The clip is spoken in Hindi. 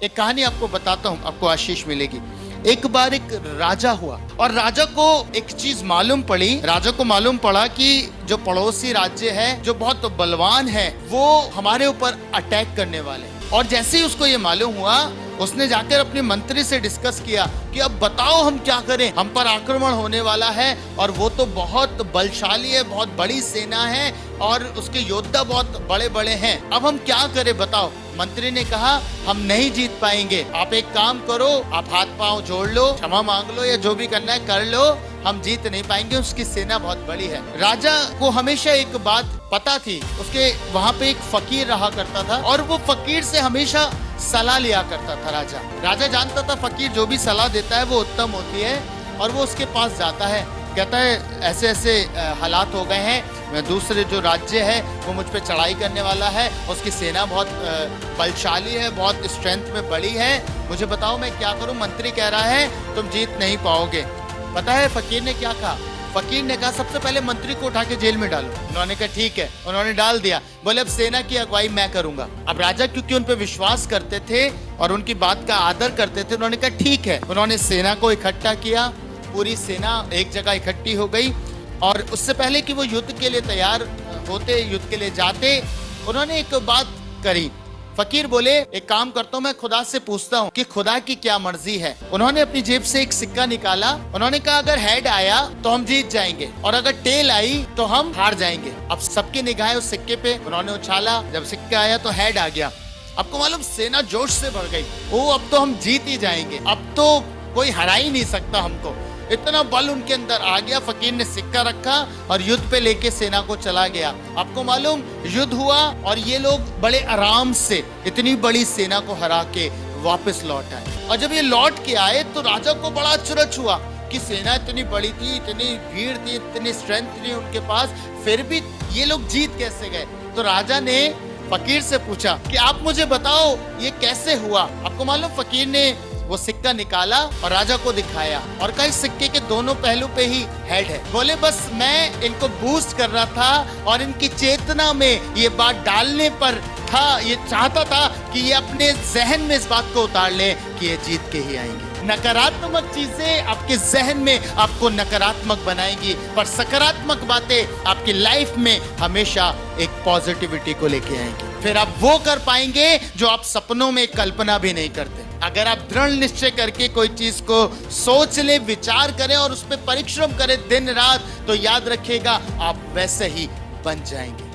एक कहानी आपको बताता हूँ, आपको आशीष मिलेगी। एक बार एक राजा हुआ और राजा को एक चीज मालूम पड़ी। राजा को मालूम पड़ा कि जो पड़ोसी राज्य है, जो बहुत बलवान है, वो हमारे ऊपर अटैक करने वाले हैं। और जैसे ही उसको ये मालूम हुआ, उसने जाकर अपने मंत्री से डिस्कस किया कि अब बताओ हम क्या करें, हम पर आक्रमण होने वाला है और वो तो बहुत बलशाली है, बहुत बड़ी सेना है और उसके योद्धा बहुत बड़े बड़े हैं। अब हम क्या करें बताओ। मंत्री ने कहा हम नहीं जीत पाएंगे, आप एक काम करो, आप हाथ पांव जोड़ लो, क्षमा मांग लो या जो भी करना है कर लो, हम जीत नहीं पाएंगे, उसकी सेना बहुत बड़ी है। राजा को हमेशा एक बात पता थी, उसके वहां पे एक फकीर रहा करता था और वो फकीर से हमेशा सलाह लिया करता था। राजा जानता था फकीर जो भी सलाह देता है वो उत्तम होती है और वो उसके पास जाता है, कहता है ऐसे ऐसे हालात हो गए हैं, दूसरे जो राज्य है वो मुझ पे चढ़ाई करने वाला है, उसकी सेना बहुत बलशाली है, बहुत स्ट्रेंथ में बड़ी है, मुझे बताओ मैं क्या करूं। मंत्री कह रहा है तुम जीत नहीं पाओगे। पता है फकीर ने क्या कहा? फकीर ने कहा सबसे पहले मंत्री को उठा के जेल में डालो। उन्होंने कहा ठीक है, उन्होंने डाल दिया। बोले अब सेना की अगुवाई मैं करूंगा। अब राजा क्योंकि उन पे विश्वास करते थे और उनकी बात का आदर करते थे, उन्होंने कहा ठीक है। उन्होंने सेना को इकट्ठा किया, पूरी सेना एक जगह इकट्ठी हो गई और उससे पहले कि वो युद्ध के लिए तैयार होते, युद्ध के लिए जाते, उन्होंने एक बात करी। फकीर बोले एक काम करता हूँ, मैं खुदा से पूछता हूँ कि खुदा की क्या मर्जी है। उन्होंने अपनी जेब से एक सिक्का निकाला। उन्होंने कहा अगर हेड आया तो हम जीत जाएंगे और अगर टेल आई तो हम हार जाएंगे। अब सबकी निगाहें उस सिक्के पे, उन्होंने उछाला, जब सिक्का आया तो हेड आ गया। आपको मालूम सेना जोश से भर गई, ओ अब तो हम जीत ही जाएंगे, अब तो कोई हरा ही नहीं सकता हमको, इतना बल उनके अंदर आ गया। फकीर ने सिक्का रखा और युद्ध पे लेके सेना को चला गया। आपको मालूम युद्ध हुआ और ये लोग बड़े आराम से इतनी बड़ी सेना को हरा के वापस लौट आए। और जब ये लौट के आए तो राजा को बड़ा अचरज हुआ कि सेना इतनी बड़ी थी, इतनी भीड़ थी, इतनी स्ट्रेंथ थी उनके पास, फिर भी ये लोग जीत कैसे गए। तो राजा ने फकीर से पूछा कि आप मुझे बताओ ये कैसे हुआ। आपको मालूम फकीर ने वो सिक्का निकाला और राजा को दिखाया और कहा इस सिक्के के दोनों पहलू पे ही हेड है। बोले बस मैं इनको बूस्ट कर रहा था और इनकी चेतना में ये बात डालने पर था, ये चाहता था कि ये अपने जहन में इस बात को उतार ले कि ये जीत के ही आएंगे। नकारात्मक चीजें आपके जहन में आपको नकारात्मक बनाएंगी, पर सकारात्मक बातें आपकी लाइफ में हमेशा एक पॉजिटिविटी को लेके आएंगी। फिर आप वो कर पाएंगे जो आप सपनों में कल्पना भी नहीं करते। अगर आप दृढ़ निश्चय करके कोई चीज को सोच ले, विचार करें और उस पर परिश्रम करें दिन रात, तो याद रखिएगा आप वैसे ही बन जाएंगे।